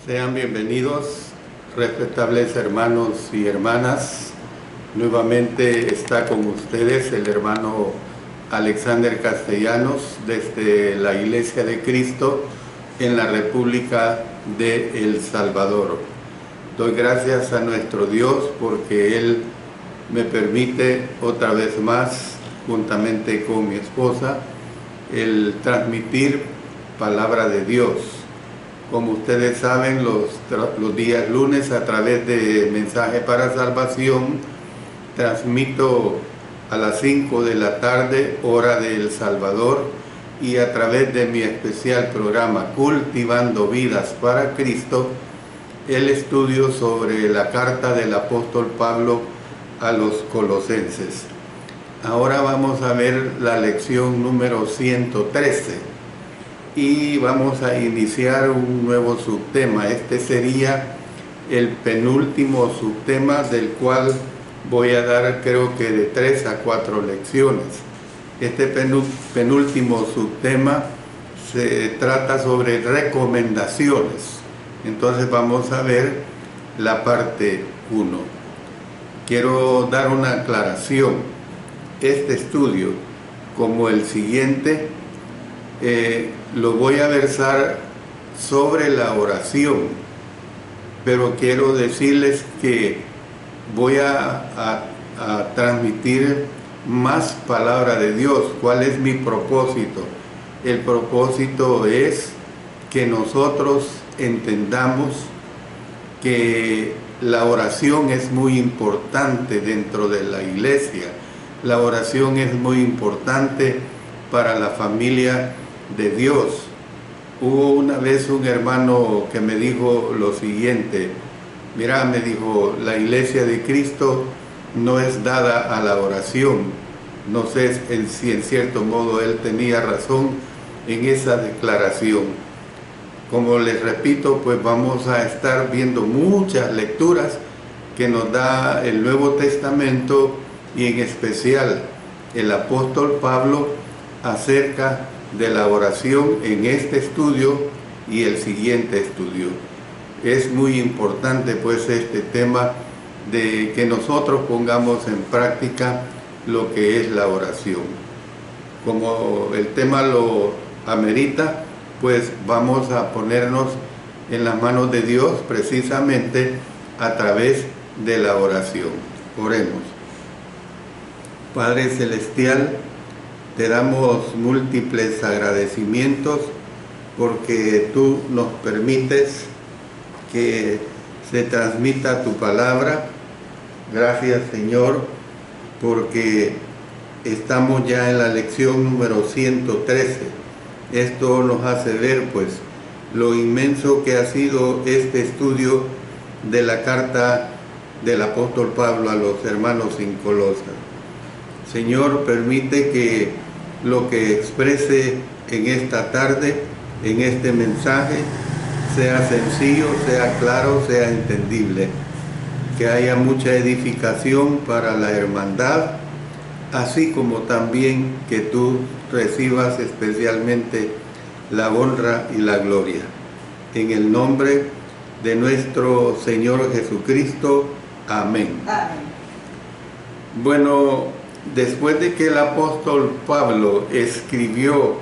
Sean bienvenidos, respetables hermanos y hermanas. Nuevamente está con ustedes el hermano Alexander Castellanos desde la Iglesia de Cristo en la República de El Salvador. Doy gracias a nuestro Dios porque Él me permite otra vez más, juntamente con mi esposa, el transmitir palabra de Dios. Como ustedes saben, los días lunes a través de Mensaje para Salvación transmito a las 5 de la tarde, hora de El Salvador, y a través de mi especial programa Cultivando Vidas para Cristo, el estudio sobre la carta del apóstol Pablo a los Colosenses. Ahora vamos a ver la lección número 113. Y vamos a iniciar un nuevo subtema. Este sería el penúltimo subtema, del cual voy a dar creo que de 3 a 4 lecciones. Este penúltimo subtema se trata sobre recomendaciones. Entonces vamos a ver la parte 1. Quiero dar una aclaración. Este estudio, como el siguiente, lo voy a versar sobre la oración, pero quiero decirles que voy a transmitir más palabra de Dios. ¿Cuál es mi propósito? El propósito es que nosotros entendamos que la oración es muy importante dentro de la iglesia. La oración es muy importante para la familia de Dios. Hubo una vez un hermano que me dijo lo siguiente: mira, me dijo, la Iglesia de Cristo no es dada a la oración. No sé si en cierto modo él tenía razón en esa declaración. Como les repito, pues vamos a estar viendo muchas lecturas que nos da el Nuevo Testamento, y en especial el apóstol Pablo, acerca de la oración en este estudio y el siguiente estudio. Es muy importante pues este tema de que nosotros pongamos en práctica lo que es la oración. Como el tema lo amerita, pues vamos a ponernos en las manos de Dios precisamente a través de la oración. Oremos. Padre Celestial, te damos múltiples agradecimientos porque tú nos permites que se transmita tu palabra. Gracias, Señor, porque estamos ya en la lección número 113. Esto nos hace ver pues lo inmenso que ha sido este estudio de la carta del apóstol Pablo a los hermanos en Colosas. Señor, permite que lo que exprese en esta tarde, en este mensaje, sea sencillo, sea claro, sea entendible. Que haya mucha edificación para la hermandad, así como también que tú recibas especialmente la honra y la gloria. En el nombre de nuestro Señor Jesucristo. Amén. Amén. Bueno, después de que el apóstol Pablo escribió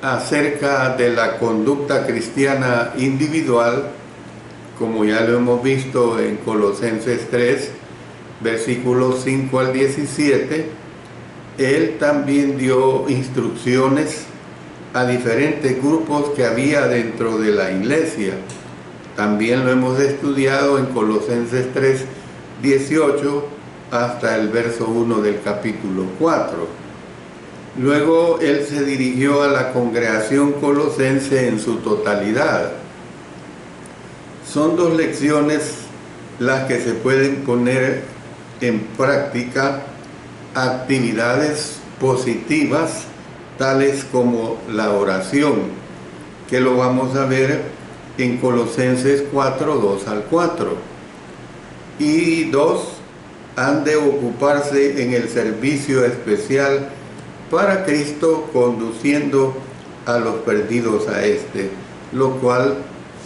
acerca de la conducta cristiana individual, como ya lo hemos visto en Colosenses 3, versículos 5 al 17, él también dio instrucciones a diferentes grupos que había dentro de la iglesia. También lo hemos estudiado en Colosenses 3, 18, hasta el verso 1 del capítulo 4. Luego él se dirigió a la congregación colosense en su totalidad. Son 2 lecciones las que se pueden poner en práctica, actividades positivas tales como la oración, que lo vamos a ver en Colosenses 4, 2 al 4. Y 2, han de ocuparse en el servicio especial para Cristo, conduciendo a los perdidos a este, lo cual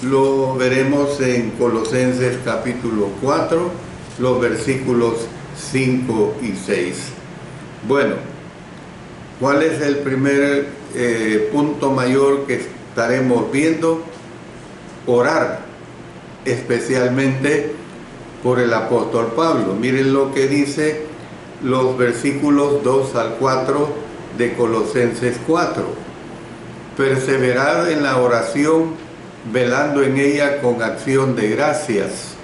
lo veremos en Colosenses capítulo 4, los versículos 5 y 6. Bueno, ¿cuál es el primer punto mayor que estaremos viendo? Orar, especialmente por el apóstol Pablo. Miren lo que dice los versículos 2 al 4 de Colosenses 4. Perseverad en la oración, velando en ella con acción de gracias,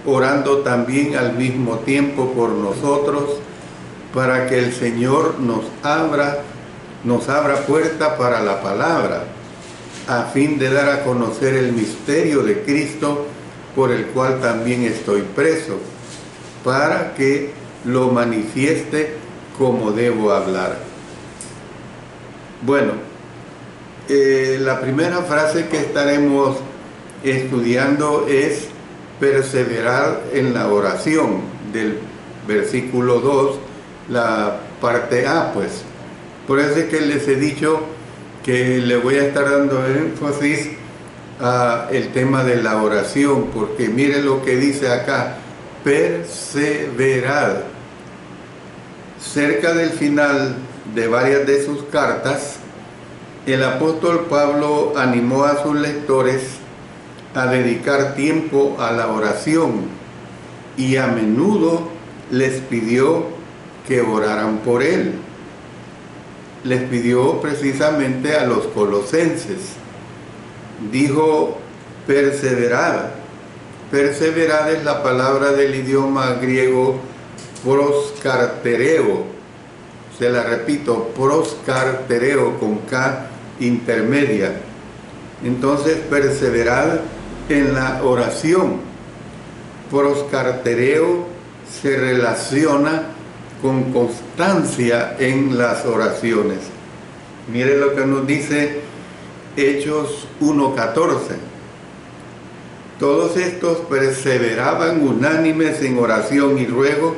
orando también al mismo tiempo por nosotros, para que el Señor nos abra puerta para la palabra, a fin de dar a conocer el misterio de Cristo, por el cual también estoy preso, para que lo manifieste como debo hablar. Bueno, la primera frase que estaremos estudiando es perseverar en la oración, del versículo 2, la parte A, pues. Por eso es que les he dicho que le voy a estar dando énfasis a el tema de la oración, porque miren lo que dice acá: perseverad. Cerca del final de varias de sus cartas, el apóstol Pablo animó a sus lectores a dedicar tiempo a la oración y a menudo les pidió que oraran por él. Les pidió precisamente a los colosenses. Dijo perseverad. Perseverad es la palabra del idioma griego proskartereo. Se la repito, proskartereo con K intermedia. Entonces, perseverad en la oración. Proskartereo se relaciona con constancia en las oraciones. Mire lo que nos dice Hechos 1:14. Todos estos perseveraban unánimes en oración y ruego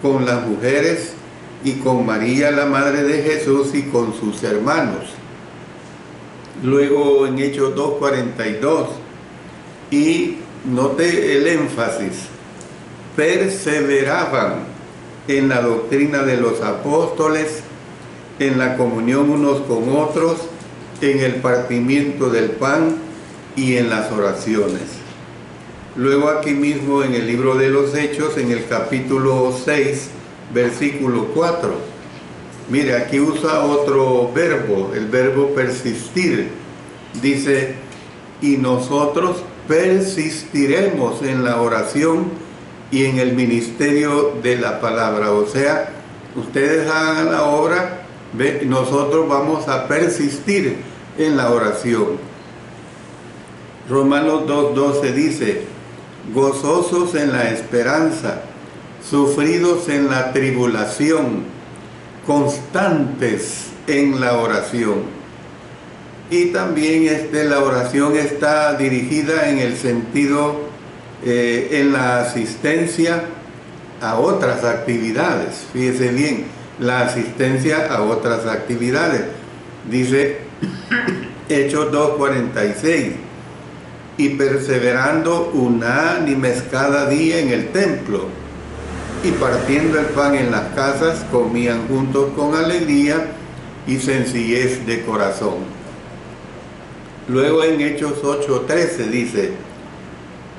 con las mujeres y con María, la madre de Jesús, y con sus hermanos. Luego en Hechos 2:42, y note el énfasis: perseveraban en la doctrina de los apóstoles, en la comunión unos con otros, en el partimiento del pan y en las oraciones. Luego aquí mismo en el libro de los Hechos, en el capítulo 6, versículo 4, mire, aquí usa otro verbo, el verbo persistir. Dice: y nosotros persistiremos en la oración y en el ministerio de la palabra. O sea, ustedes hagan la obra, nosotros vamos a persistir en la oración. Romanos 2:12 dice: gozosos en la esperanza, sufridos en la tribulación, constantes en la oración. Y también la oración está dirigida en el sentido, en la asistencia a otras actividades. Fíjese bien, la asistencia a otras actividades. Dice Hechos 2:46, y perseverando unánimes cada día en el templo, y partiendo el pan en las casas, comían juntos con alegría y sencillez de corazón. Luego en Hechos 8:13 dice: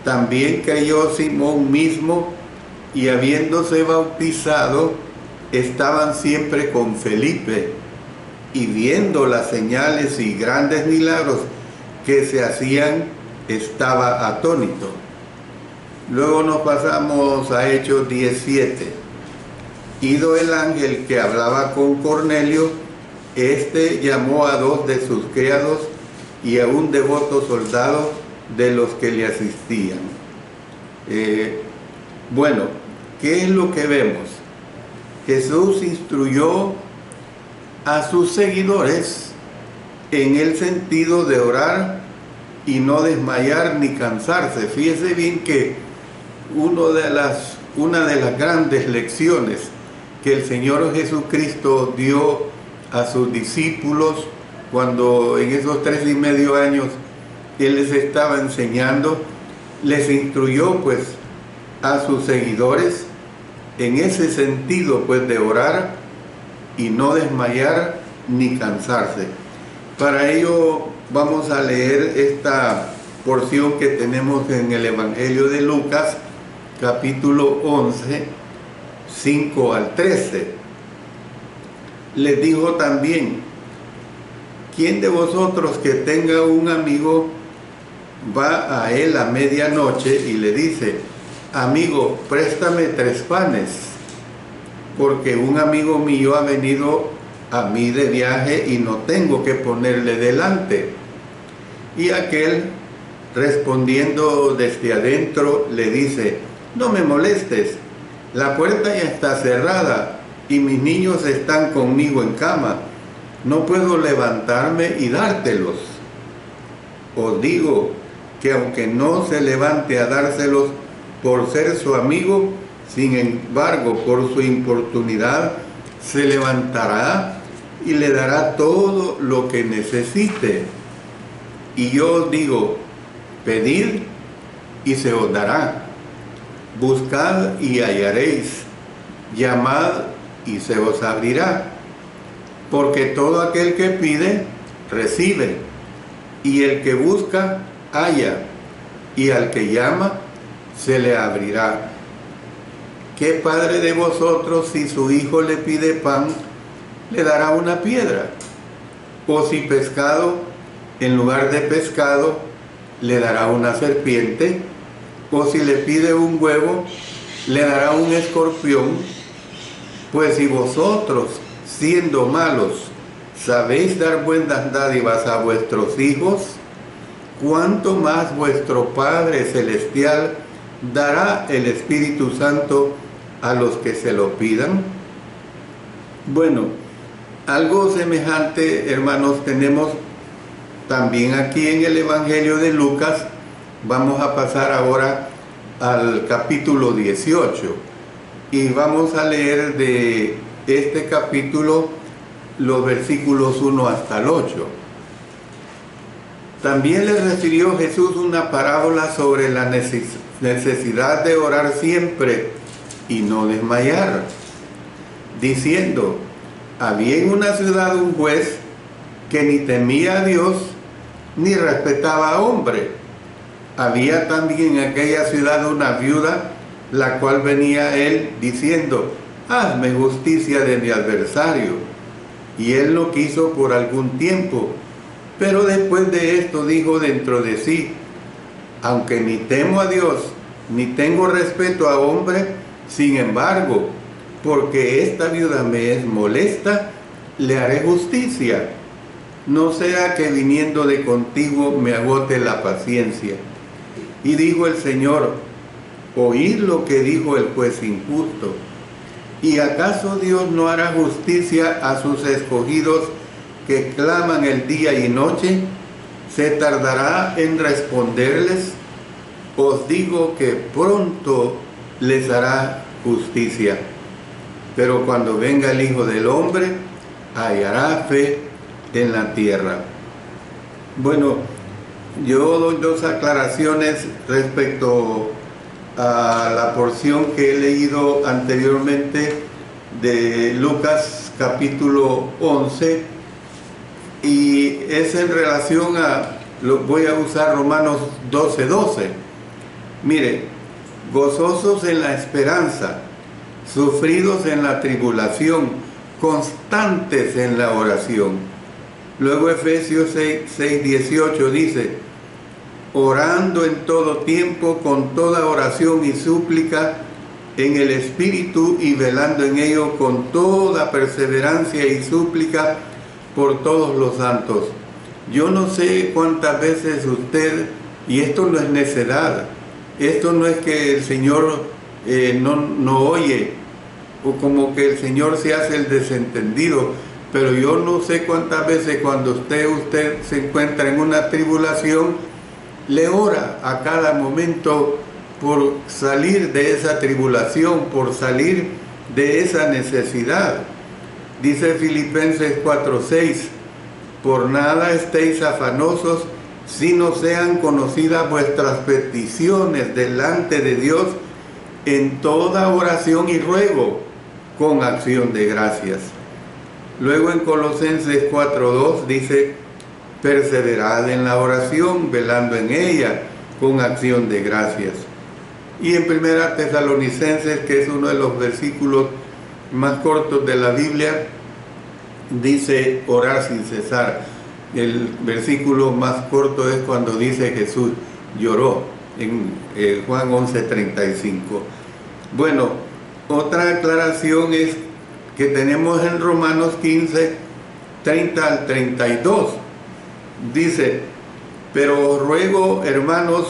también creyó Simón mismo, y habiéndose bautizado, estaban siempre con Felipe, y viendo las señales y grandes milagros que se hacían, estaba atónito. Luego nos pasamos a Hechos 17. Ido el ángel que hablaba con Cornelio, llamó a 2 de sus criados y a un devoto soldado de los que le asistían. Bueno, ¿qué es lo que vemos? Jesús instruyó a sus seguidores en el sentido de orar y no desmayar ni cansarse. Fíjese bien que una de las grandes lecciones que el Señor Jesucristo dio a sus discípulos cuando en esos 3 y medio años Él les estaba enseñando, les instruyó pues a sus seguidores en ese sentido pues de orar y no desmayar ni cansarse. Para ello vamos a leer esta porción que tenemos en el Evangelio de Lucas, capítulo 11, 5 al 13. Les dijo también: ¿quién de vosotros que tenga un amigo va a él a medianoche y le dice: amigo, préstame 3 panes, porque un amigo mío ha venido a mí de viaje y no tengo que ponerle delante? Y aquel, respondiendo desde adentro, le dice: no me molestes, la puerta ya está cerrada y mis niños están conmigo en cama, no puedo levantarme y dártelos. Os digo que aunque no se levante a dárselos por ser su amigo, sin embargo, por su importunidad, se levantará y le dará todo lo que necesite. Y yo os digo: pedid y se os dará, buscad y hallaréis, llamad y se os abrirá. Porque todo aquel que pide, recibe, y el que busca, halla, y al que llama, se le abrirá. ¿Qué padre de vosotros, si su hijo le pide pan, le dará una piedra? O si pescado, en lugar de pescado, le dará una serpiente? O si le pide un huevo, le dará un escorpión? Pues si vosotros, siendo malos, sabéis dar buenas dádivas a vuestros hijos, ¿cuánto más vuestro Padre Celestial dará el Espíritu Santo a los que se lo pidan? Bueno, algo semejante, hermanos, tenemos también aquí en el Evangelio de Lucas. Vamos a pasar ahora al capítulo 18 y vamos a leer de este capítulo los versículos 1 hasta el 8. También les refirió Jesús una parábola sobre la necesidad de orar siempre y no desmayar, diciendo: había en una ciudad un juez que ni temía a Dios ni respetaba a hombre. Había también en aquella ciudad una viuda, la cual venía a él diciendo: hazme justicia de mi adversario. Y él no quiso por algún tiempo, pero después de esto dijo dentro de sí: aunque ni temo a Dios, ni tengo respeto a hombre, sin embargo, porque esta viuda me es molesta, le haré justicia, no sea que viniendo de contigo me agote la paciencia. Y dijo el Señor: oíd lo que dijo el juez injusto. ¿Y acaso Dios no hará justicia a sus escogidos que claman el día y noche? ¿Se tardará en responderles? Os digo que pronto les hará justicia. Pero cuando venga el Hijo del Hombre, hallará fe en la tierra. Bueno, yo doy 2 aclaraciones respecto a la porción que he leído anteriormente de Lucas capítulo 11, y es en relación a, voy a usar Romanos 12:12. Mire: gozosos en la esperanza, sufridos en la tribulación, constantes en la oración. Luego Efesios 6:18 dice: orando en todo tiempo con toda oración y súplica en el Espíritu, y velando en ello con toda perseverancia y súplica por todos los santos. Yo no sé cuántas veces usted, y esto no es necedad, esto no es que el Señor no oye, o como que el Señor se hace el desentendido, pero yo no sé cuántas veces cuando usted se encuentra en una tribulación, le ora a cada momento por salir de esa tribulación, por salir de esa necesidad. Dice Filipenses 4:6: por nada estéis afanosos, sino sean conocidas vuestras peticiones delante de Dios en toda oración y ruego, con acción de gracias. Luego en Colosenses 4:2 dice, perseverad en la oración, velando en ella, con acción de gracias. Y en Primera Tesalonicenses, que es uno de los versículos más cortos de la Biblia, dice orar sin cesar. El versículo más corto es cuando dice Jesús lloró, en Juan 11:35. Bueno, otra aclaración es que tenemos en Romanos 15:30 al 32. Dice, pero os ruego, hermanos,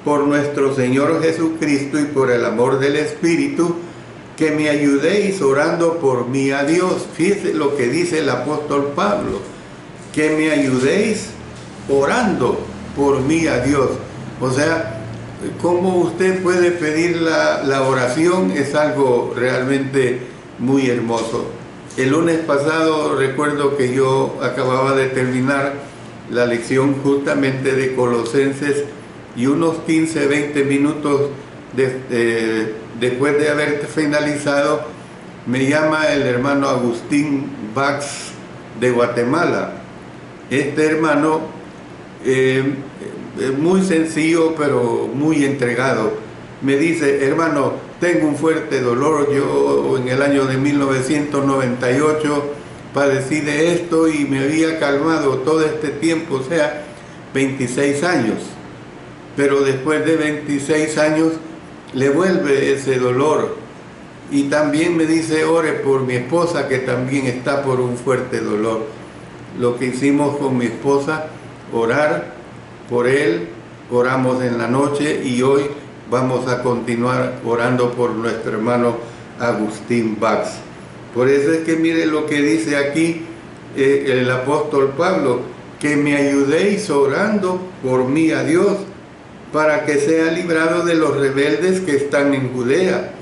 por nuestro Señor Jesucristo y por el amor del Espíritu, que me ayudéis orando por mí a Dios. Fíjese lo que dice el apóstol Pablo, que me ayudéis orando por mí a Dios. O sea, cómo usted puede pedir la oración es algo realmente muy hermoso. El lunes pasado recuerdo que yo acababa de terminar la lección justamente de Colosenses y unos 15-20 minutos después de haber finalizado me llama el hermano Agustín Bax de Guatemala. Este hermano muy sencillo pero muy entregado, me dice, hermano, tengo un fuerte dolor, yo en el año de 1998 padecí de esto y me había calmado todo este tiempo, o sea, 26 años, pero después de 26 años le vuelve ese dolor. Y también me dice, ore por mi esposa que también está por un fuerte dolor. Lo que hicimos con mi esposa, orar por él, oramos en la noche y hoy vamos a continuar orando por nuestro hermano Agustín Bax. Por eso es que mire lo que dice aquí el apóstol Pablo, que me ayudéis orando por mí a Dios, para que sea librado de los rebeldes que están en Judea,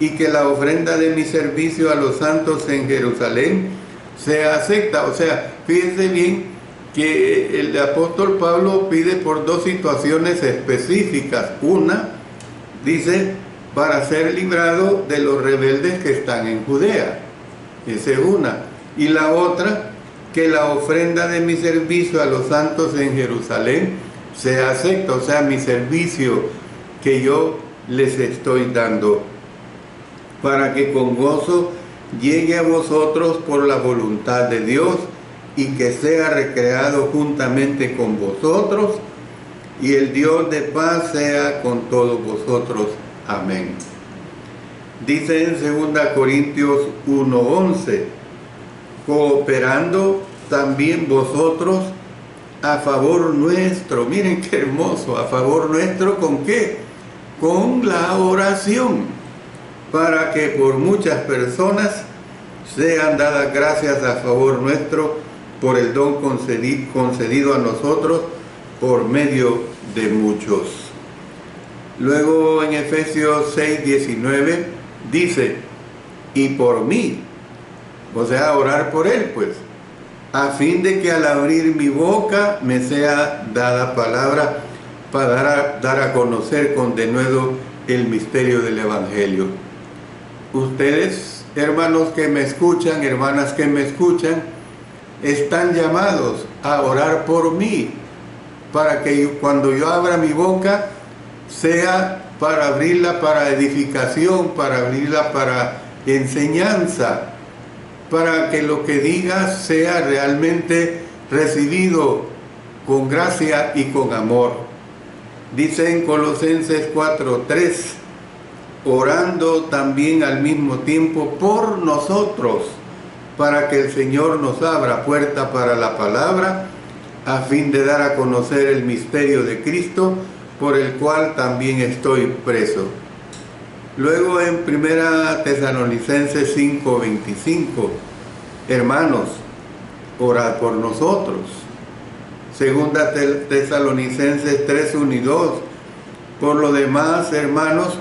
y que la ofrenda de mi servicio a los santos en Jerusalén sea acepta. O sea, fíjense bien que el apóstol Pablo pide por dos situaciones específicas. Una, dice, para ser librado de los rebeldes que están en Judea. Esa es una. Y la otra, que la ofrenda de mi servicio a los santos en Jerusalén sea acepta. O sea, mi servicio que yo les estoy dando, para que con gozo llegue a vosotros por la voluntad de Dios y que sea recreado juntamente con vosotros, y el Dios de paz sea con todos vosotros. Amén. Dice en 2 Corintios 1:11, cooperando también vosotros a favor nuestro. Miren qué hermoso, a favor nuestro, ¿con qué? Con la oración, para que por muchas personas sean dadas gracias a favor nuestro por el don concedido a nosotros por medio de muchos. Luego en Efesios 6:19 dice, y por mí, o sea, orar por él, pues, a fin de que al abrir mi boca me sea dada palabra para dar a conocer con denuedo el misterio del Evangelio. Ustedes, hermanos que me escuchan, hermanas que me escuchan, están llamados a orar por mí, para que cuando yo abra mi boca sea para abrirla para edificación, para abrirla para enseñanza, para que lo que diga sea realmente recibido con gracia y con amor. Dice en Colosenses 4:3, orando también al mismo tiempo por nosotros, para que el Señor nos abra puerta para la palabra, a fin de dar a conocer el misterio de Cristo, por el cual también estoy preso. Luego en 1 Tesalonicenses 5:25, hermanos, orad por nosotros. 2 Tesalonicenses 3:1 y 2, por lo demás, hermanos,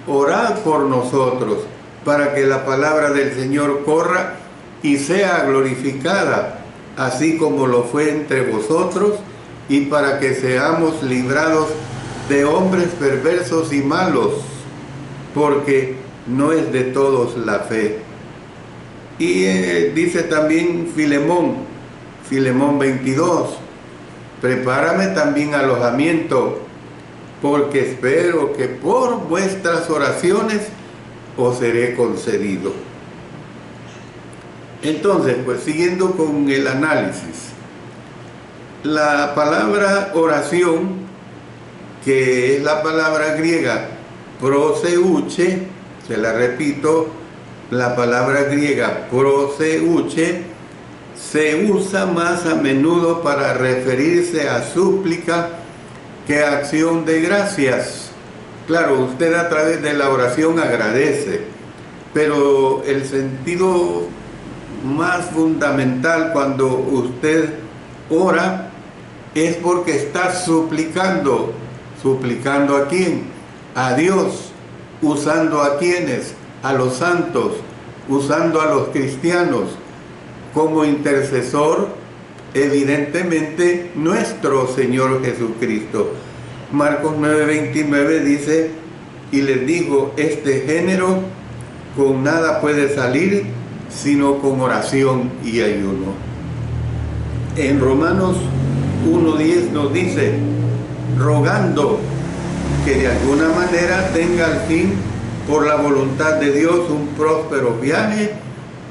orad por nosotros, para que la palabra del Señor corra y sea glorificada, así como lo fue entre vosotros y para que seamos librados de hombres perversos y malos, porque no es de todos la fe. Y dice también Filemón 22, prepárame también alojamiento, porque espero que por vuestras oraciones os seré concedido. Entonces, pues siguiendo con el análisis, la palabra oración, que es la palabra griega proseuche, se la repito, la palabra griega proseuche se usa más a menudo para referirse a súplica que a acción de gracias. Claro, usted a través de la oración agradece, pero el sentido más fundamental cuando usted ora es porque está suplicando. ¿Suplicando a quién? A Dios. ¿Usando a quiénes? A los santos. Usando a los cristianos. Como intercesor, evidentemente, nuestro Señor Jesucristo. Marcos 9:29 dice, y les digo, este género con nada puede salir, sino con oración y ayuno. En Romanos 1:10 nos dice, rogando que de alguna manera tenga al fin, por la voluntad de Dios, un próspero viaje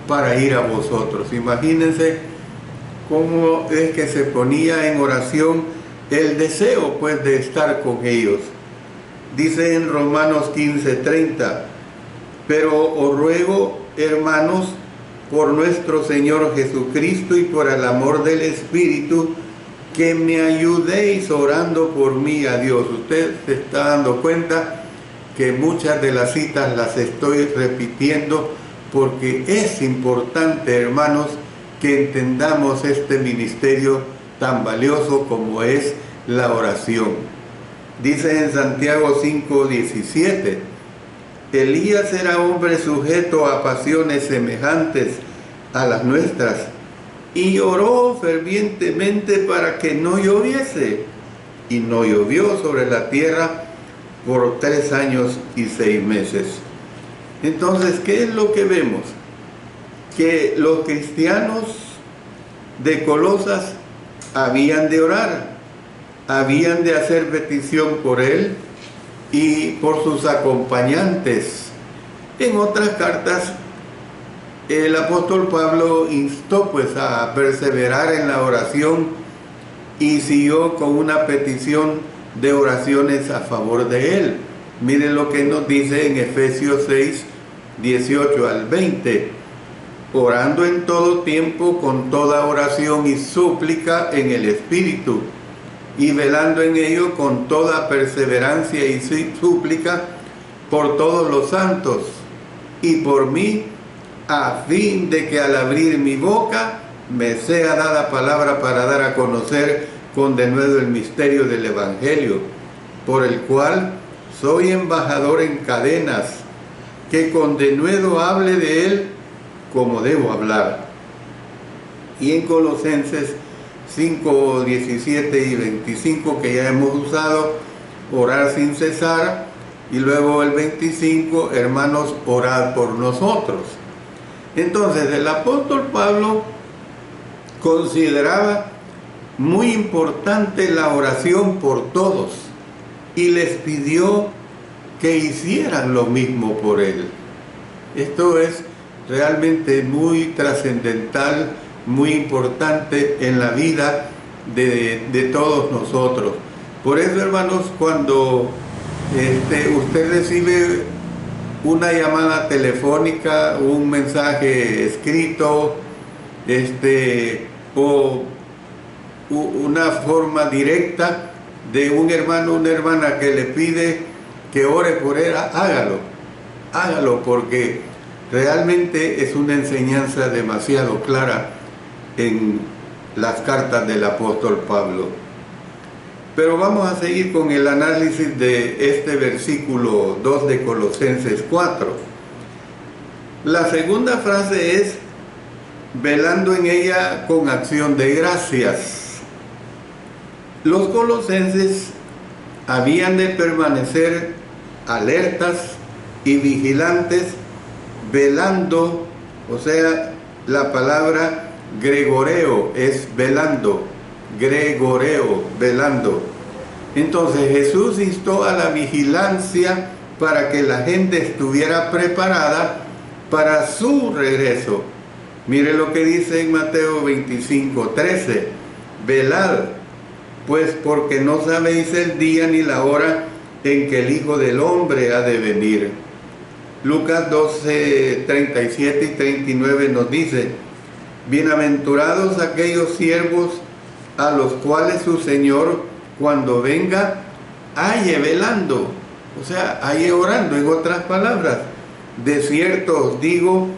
para ir a vosotros. Imagínense cómo es que se ponía en oración el deseo, pues, de estar con ellos. Dice en Romanos 15:30, pero os ruego, hermanos, por nuestro Señor Jesucristo y por el amor del Espíritu, que me ayudéis orando por mí a Dios. Usted se está dando cuenta que muchas de las citas las estoy repitiendo porque es importante, hermanos, que entendamos este ministerio tan valioso como es la oración. Dice en Santiago 5:17, Elías era hombre sujeto a pasiones semejantes a las nuestras, y oró fervientemente para que no lloviese, y no llovió sobre la tierra por 3 años y 6 meses. Entonces, ¿qué es lo que vemos? Que los cristianos de Colosas habían de orar, habían de hacer petición por él y por sus acompañantes. En otras cartas, el apóstol Pablo instó pues a perseverar en la oración y siguió con una petición de oraciones a favor de él. Miren lo que nos dice en Efesios 6:18 al 20. Orando en todo tiempo con toda oración y súplica en el Espíritu, y velando en ello con toda perseverancia y súplica por todos los santos y por mí, a fin de que al abrir mi boca me sea dada palabra para dar a conocer con denuedo el misterio del Evangelio, por el cual soy embajador en cadenas, que con denuedo hable de él como debo hablar. Y en Colosenses 5:17 y 25, que ya hemos usado, orar sin cesar, y luego el 25, hermanos, orad por nosotros. Entonces, el apóstol Pablo consideraba muy importante la oración por todos y les pidió que hicieran lo mismo por él. Esto es realmente muy trascendental, muy importante en la vida de todos nosotros. Por eso, hermanos, cuando usted recibe una llamada telefónica, un mensaje escrito, o una forma directa de un hermano o una hermana que le pide que ore por él, hágalo, porque realmente es una enseñanza demasiado clara en las cartas del apóstol Pablo. Pero vamos a seguir con el análisis de este versículo 2 de Colosenses 4. La segunda frase es velando en ella con acción de gracias. Los colosenses habían de permanecer alertas y vigilantes, velando, o sea, la palabra gregoreo es velando, gregoreo, velando. Entonces Jesús instó a la vigilancia para que la gente estuviera preparada para su regreso. Mire lo que dice en Mateo 25:13, velad, pues porque no sabéis el día ni la hora en que el Hijo del Hombre ha de venir. Lucas 12:37 y 39 nos dice, bienaventurados aquellos siervos a los cuales su Señor cuando venga halle velando, o sea, halle orando. En otras palabras, de cierto os digo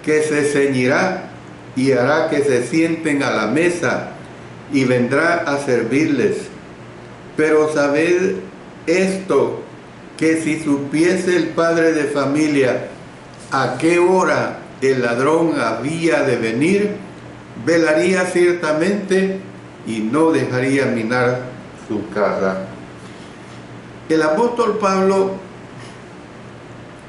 que se ceñirá y hará que se sienten a la mesa y vendrá a servirles. Pero sabed esto, que si supiese el padre de familia a qué hora el ladrón había de venir, velaría ciertamente y no dejaría minar su casa. El apóstol Pablo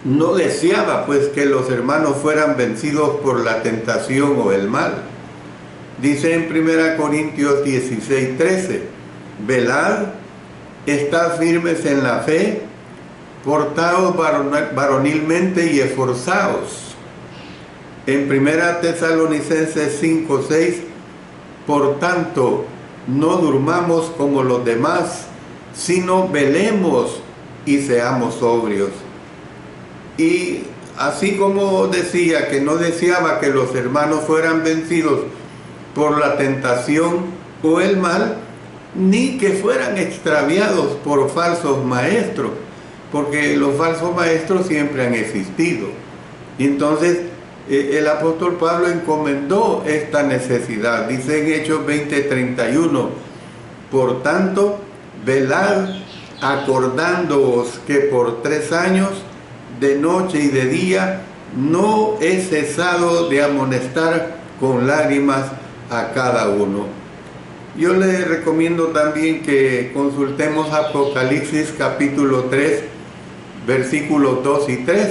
no deseaba pues que los hermanos fueran vencidos por la tentación o el mal. Dice en 1 Corintios 16:13, velad, estad firmes en la fe, portaos varonilmente y esforzaos. En 1 Tesalonicenses 5:6, por tanto, no durmamos como los demás, sino velemos y seamos sobrios. Y así como decía que no deseaba que los hermanos fueran vencidos por la tentación o el mal, ni que fueran extraviados por falsos maestros, porque los falsos maestros siempre han existido. Y entonces el apóstol Pablo encomendó esta necesidad. Dice en Hechos 20:31, por tanto, velad, acordándoos que por 3 años, de noche y de día, no he cesado de amonestar con lágrimas a cada uno. Yo le recomiendo también que consultemos Apocalipsis capítulo 3, versículos 2 y 3.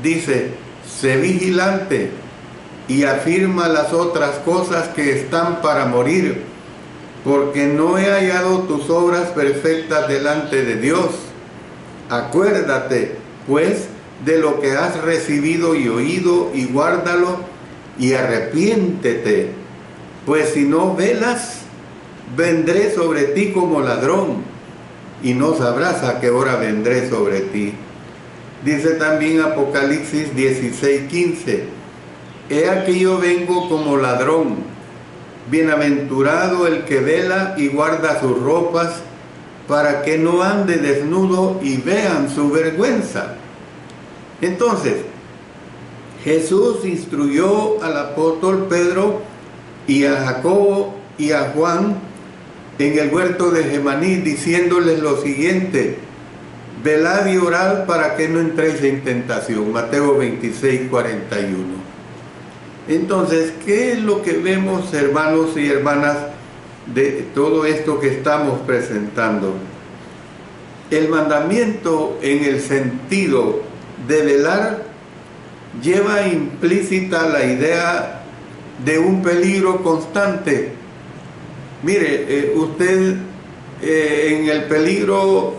Dice, sé vigilante y afirma las otras cosas que están para morir, porque no he hallado tus obras perfectas delante de Dios. Acuérdate, pues, de lo que has recibido y oído, y guárdalo, y arrepiéntete, pues si no velas, vendré sobre ti como ladrón, y no sabrás a qué hora vendré sobre ti. Dice también Apocalipsis 16:15, he aquí yo vengo como ladrón, bienaventurado el que vela y guarda sus ropas, para que no ande desnudo y vean su vergüenza. Entonces, Jesús instruyó al apóstol Pedro y a Jacobo y a Juan en el huerto de Getsemaní, diciéndoles lo siguiente, velad y orad para que no entréis en tentación. Mateo 26:41. Entonces, ¿qué es lo que vemos, hermanos y hermanas, de todo esto que estamos presentando? El mandamiento en el sentido de velar lleva implícita la idea de un peligro constante. Mire, usted en el peligro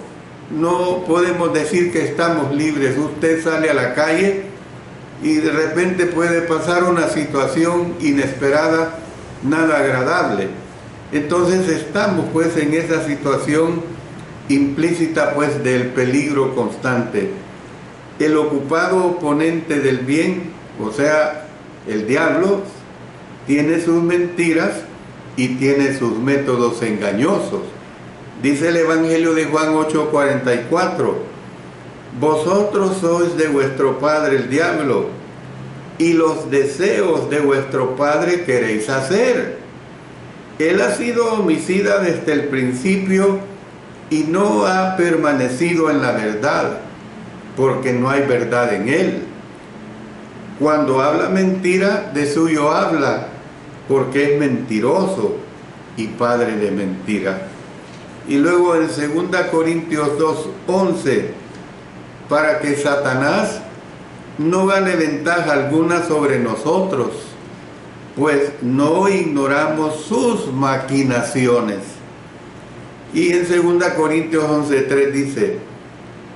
no podemos decir que estamos libres. Usted sale a la calle y de repente puede pasar una situación inesperada, nada agradable. Entonces estamos pues en esa situación implícita pues del peligro constante. El ocupado oponente del bien, o sea, el diablo, tiene sus mentiras y tiene sus métodos engañosos. Dice el Evangelio de Juan 8:44, vosotros sois de vuestro padre el diablo, y los deseos de vuestro padre queréis hacer. Él ha sido homicida desde el principio y no ha permanecido en la verdad, porque no hay verdad en él. Cuando habla mentira, de suyo habla, porque es mentiroso y padre de mentira. Y luego en 2 Corintios 2:11, para que Satanás no gane ventaja alguna sobre nosotros, pues no ignoramos sus maquinaciones. Y en 2 Corintios 11:3 dice,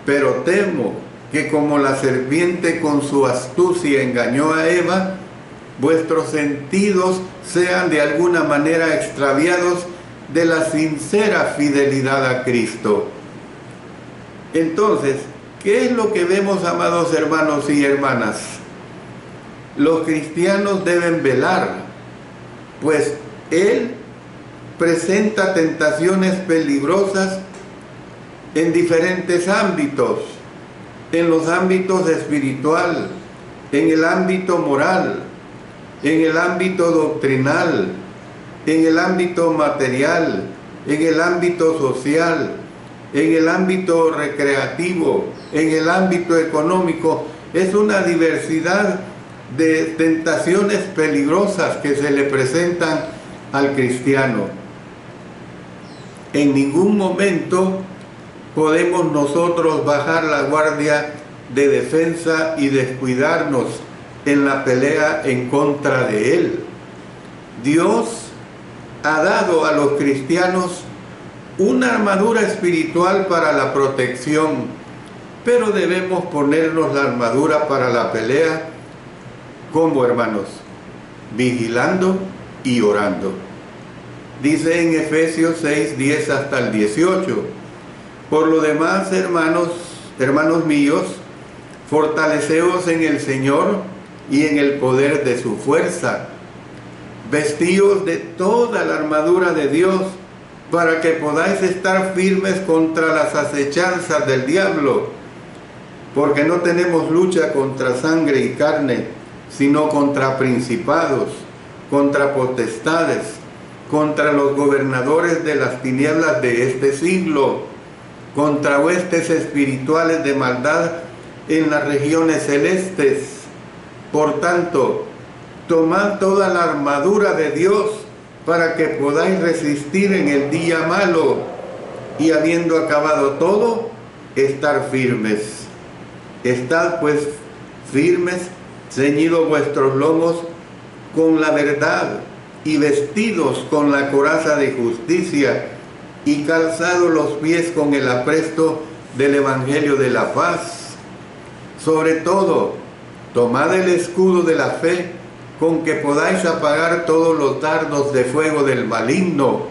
pero temo que como la serpiente con su astucia engañó a Eva, vuestros sentidos sean de alguna manera extraviados de la sincera fidelidad a Cristo. Entonces, ¿qué es lo que vemos, amados hermanos y hermanas? Los cristianos deben velar, pues Él presenta tentaciones peligrosas en diferentes ámbitos, en los ámbitos espiritual, en el ámbito moral, en el ámbito doctrinal, en el ámbito material, en el ámbito social, en el ámbito recreativo, en el ámbito económico. Es una diversidad de tentaciones peligrosas que se le presentan al cristiano. En ningún momento podemos nosotros bajar la guardia de defensa y descuidarnos en la pelea en contra de él. Dios ha dado a los cristianos una armadura espiritual para la protección, pero debemos ponernos la armadura para la pelea, como hermanos, vigilando y orando. Dice en Efesios 6:10 hasta el 18, por lo demás, hermanos míos, fortaleceos en el Señor y en el poder de su fuerza. Vestíos de toda la armadura de Dios, para que podáis estar firmes contra las acechanzas del diablo, porque no tenemos lucha contra sangre y carne, sino contra principados, contra potestades, contra los gobernadores de las tinieblas de este siglo, contra huestes espirituales de maldad en las regiones celestes. Por tanto, tomad toda la armadura de Dios para que podáis resistir en el día malo y, habiendo acabado todo, estar firmes. Estad pues firmes, ceñidos vuestros lomos con la verdad y vestidos con la coraza de justicia y calzados los pies con el apresto del Evangelio de la paz. Sobre todo, tomad el escudo de la fe, con que podáis apagar todos los dardos de fuego del maligno,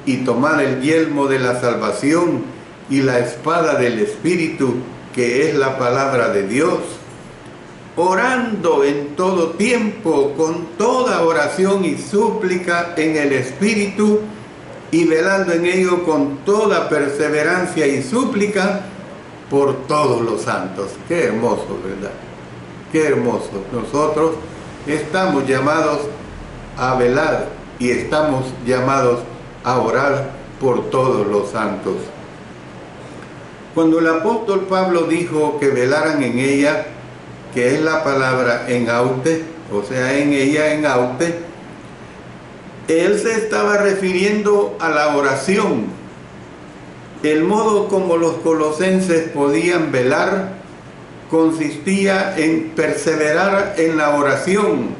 y tomad el yelmo de la salvación y la espada del Espíritu, que es la palabra de Dios, orando en todo tiempo con toda oración y súplica en el Espíritu, y velando en ello con toda perseverancia y súplica por todos los santos. Qué hermoso, ¿verdad? Qué hermoso. Nosotros estamos llamados a velar y estamos llamados a orar por todos los santos. Cuando el apóstol Pablo dijo que velaran en ella, que es la palabra en aute, o sea, en ella en aute, él se estaba refiriendo a la oración. El modo como los colosenses podían velar consistía en perseverar en la oración,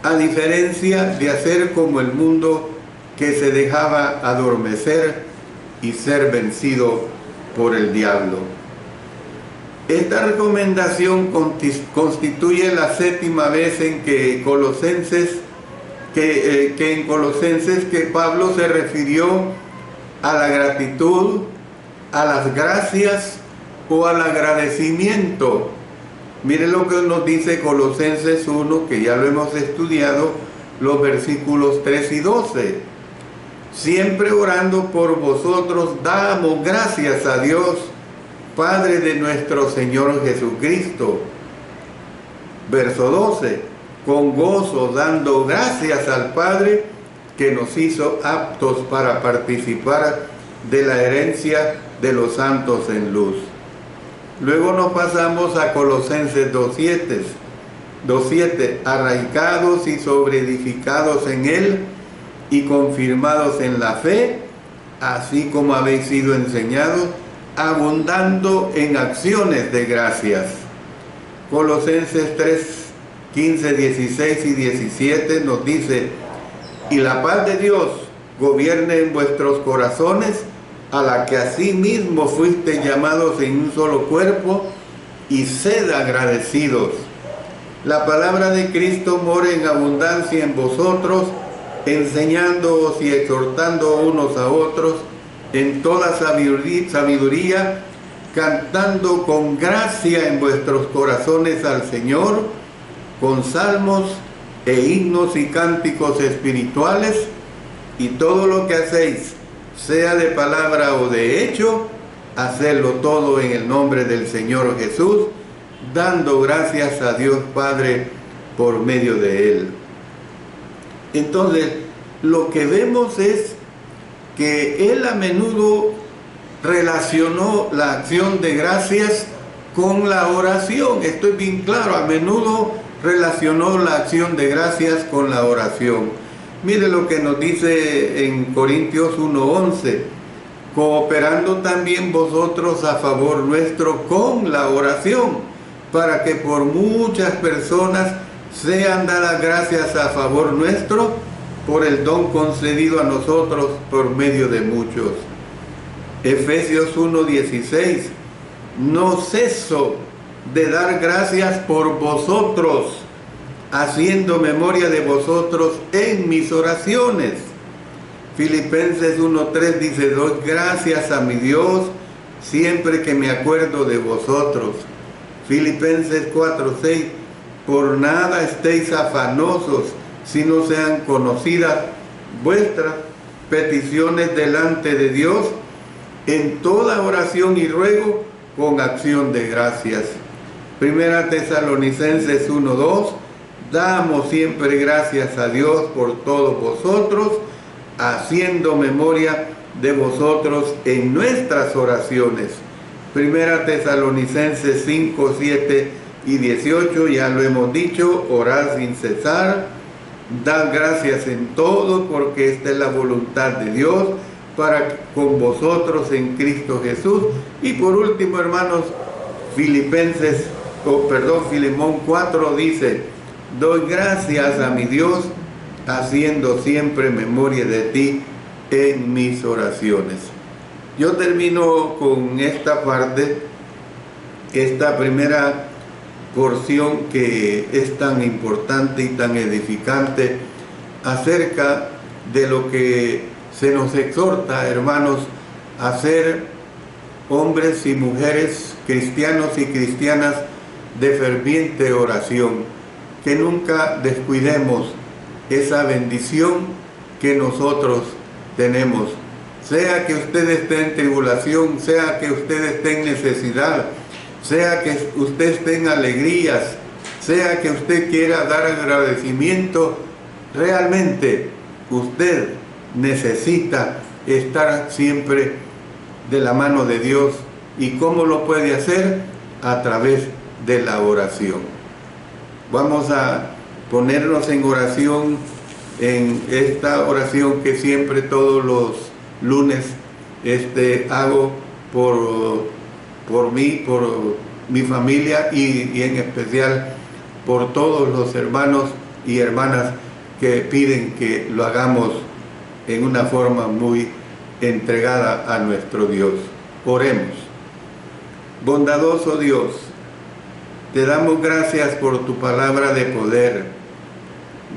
a diferencia de hacer como el mundo, que se dejaba adormecer y ser vencido por el diablo. Esta recomendación constituye la 7ª vez en que en Colosenses que Pablo se refirió a la gratitud, a las gracias o al agradecimiento. Miren lo que nos dice Colosenses 1, que ya lo hemos estudiado, los versículos 3 y 12. Siempre orando por vosotros, damos gracias a Dios, Padre de nuestro Señor Jesucristo. Verso 12. Con gozo, dando gracias al Padre, que nos hizo aptos para participar de la herencia de los santos en luz. Luego nos pasamos a Colosenses 2:7, arraigados y sobreedificados en Él, y confirmados en la fe, así como habéis sido enseñados, abundando en acciones de gracias. Colosenses 3, 15, 16 y 17 nos dice: y la paz de Dios gobierne en vuestros corazones, a la que asimismo fuisteis llamados en un solo cuerpo, y sed agradecidos. La palabra de Cristo more en abundancia en vosotros, enseñándoos y exhortando unos a otros en toda sabiduría, cantando con gracia en vuestros corazones al Señor, con salmos e himnos y cánticos espirituales, y todo lo que hacéis, sea de palabra o de hecho, hacedlo todo en el nombre del Señor Jesús, dando gracias a Dios Padre por medio de Él. Entonces, lo que vemos es que Él a menudo relacionó la acción de gracias con la oración. Esto es bien claro, a menudo relacionó la acción de gracias con la oración. Mire lo que nos dice en Corintios 1:11: cooperando también vosotros a favor nuestro con la oración, para que por muchas personas sean dadas gracias a favor nuestro, por el don concedido a nosotros por medio de muchos. Efesios 1:16: no ceso de dar gracias por vosotros, haciendo memoria de vosotros en mis oraciones. Filipenses 1:3 dice: doy gracias a mi Dios siempre que me acuerdo de vosotros. Filipenses 4:6: por nada estéis afanosos, si no sean conocidas vuestras peticiones delante de Dios, en toda oración y ruego con acción de gracias. Primera Tesalonicenses 1:2: damos siempre gracias a Dios por todos vosotros, haciendo memoria de vosotros en nuestras oraciones. Primera Tesalonicenses 5, 7 y 18, ya lo hemos dicho: orad sin cesar, dad gracias en todo, porque esta es la voluntad de Dios para con vosotros en Cristo Jesús. Y por último, hermanos, Filemón 4 dice: doy gracias a mi Dios, haciendo siempre memoria de ti en mis oraciones. Yo termino con esta parte, esta primera porción que es tan importante y tan edificante acerca de lo que se nos exhorta, hermanos, a ser hombres y mujeres, cristianos y cristianas de ferviente oración, que nunca descuidemos esa bendición que nosotros tenemos. Sea que usted esté en tribulación, sea que usted esté en necesidad, sea que usted esté en alegrías, sea que usted quiera dar agradecimiento, realmente usted necesita estar siempre de la mano de Dios. ¿Y cómo lo puede hacer? A través de la oración. Vamos a ponernos en oración, en esta oración que siempre todos los lunes hago por mí, por mi familia y en especial por todos los hermanos y hermanas que piden que lo hagamos en una forma muy entregada a nuestro Dios. Oremos. Bondadoso Dios, te damos gracias por tu palabra de poder.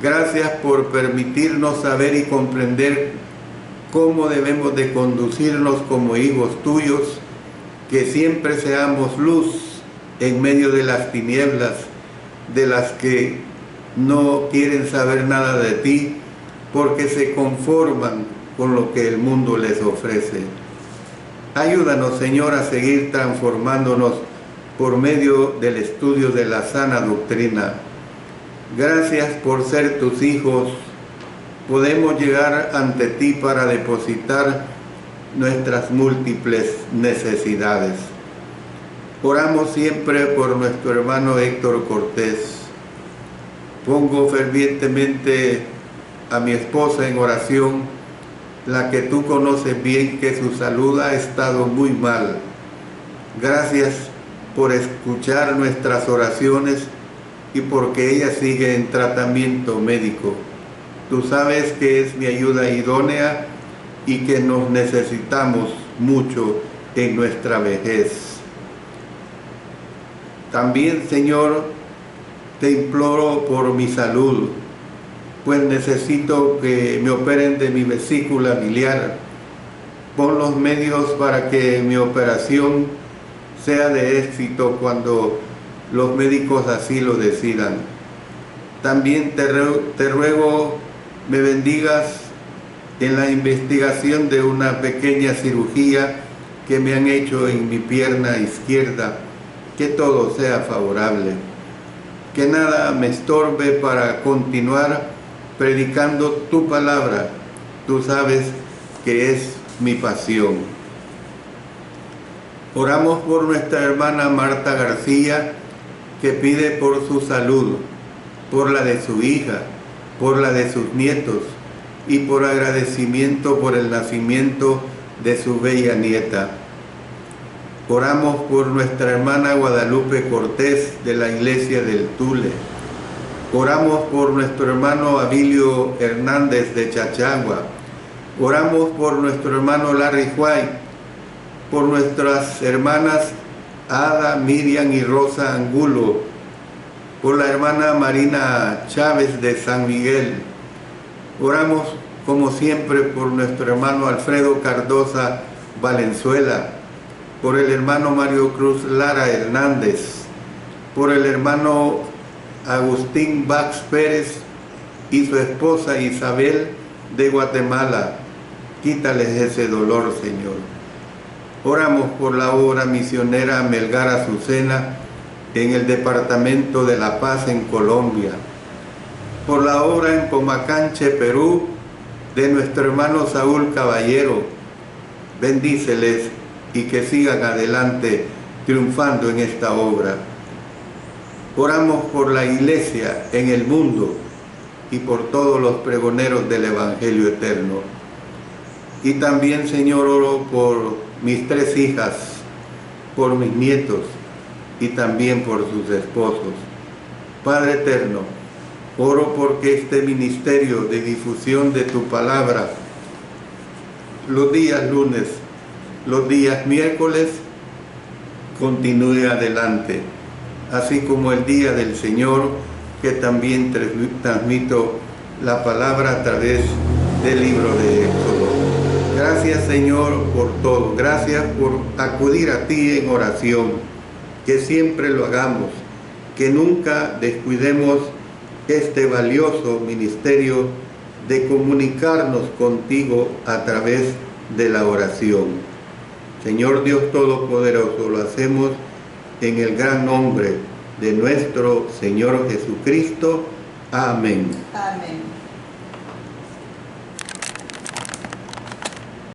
Gracias por permitirnos saber y comprender cómo debemos de conducirnos como hijos tuyos, que siempre seamos luz en medio de las tinieblas, de las que no quieren saber nada de ti, porque se conforman con lo que el mundo les ofrece. Ayúdanos, Señor, a seguir transformándonos por medio del estudio de la sana doctrina. Gracias por ser tus hijos. Podemos llegar ante ti para depositar nuestras múltiples necesidades. Oramos siempre por nuestro hermano Héctor Cortés. Pongo fervientemente a mi esposa en oración, la que tú conoces bien, que su salud ha estado muy mal. Gracias por escuchar nuestras oraciones y porque ella sigue en tratamiento médico. Tú sabes que es mi ayuda idónea y que nos necesitamos mucho en nuestra vejez. También, Señor, te imploro por mi salud, pues necesito que me operen de mi vesícula biliar. Pon los medios para que mi operación sea de éxito cuando los médicos así lo decidan. También te ruego me bendigas en la investigación de una pequeña cirugía que me han hecho en mi pierna izquierda, que todo sea favorable, que nada me estorbe para continuar predicando tu palabra. Tú sabes que es mi pasión. Oramos por nuestra hermana Marta García, que pide por su salud, por la de su hija, por la de sus nietos y por agradecimiento por el nacimiento de su bella nieta. Oramos por nuestra hermana Guadalupe Cortés de la iglesia del Tule. Oramos por nuestro hermano Abilio Hernández de Chachagua. Oramos por nuestro hermano Larry White, por nuestras hermanas Ada, Miriam y Rosa Angulo, por la hermana Marina Chávez de San Miguel. Oramos como siempre por nuestro hermano Alfredo Cardosa Valenzuela, por el hermano Mario Cruz Lara Hernández, por el hermano Agustín Bax Pérez y su esposa Isabel de Guatemala. Quítales ese dolor, Señor. Oramos por la obra misionera Melgar Azucena en el departamento de La Paz en Colombia, por la obra en Pomacanche, Perú, de nuestro hermano Saúl Caballero. Bendíceles y que sigan adelante triunfando en esta obra. Oramos por la iglesia en el mundo y por todos los pregoneros del Evangelio eterno. Y también, Señor, oro por mis 3 hijas, por mis nietos y también por sus esposos. Padre eterno, oro porque este ministerio de difusión de tu palabra, los días lunes, los días miércoles, continúe adelante, así como el día del Señor, que también transmito la palabra a través del libro de Éxodo. Gracias, Señor, por todo. Gracias por acudir a ti en oración. Que siempre lo hagamos, que nunca descuidemos este valioso ministerio de comunicarnos contigo a través de la oración. Señor Dios Todopoderoso, lo hacemos en el gran nombre de nuestro Señor Jesucristo. Amén. Amén.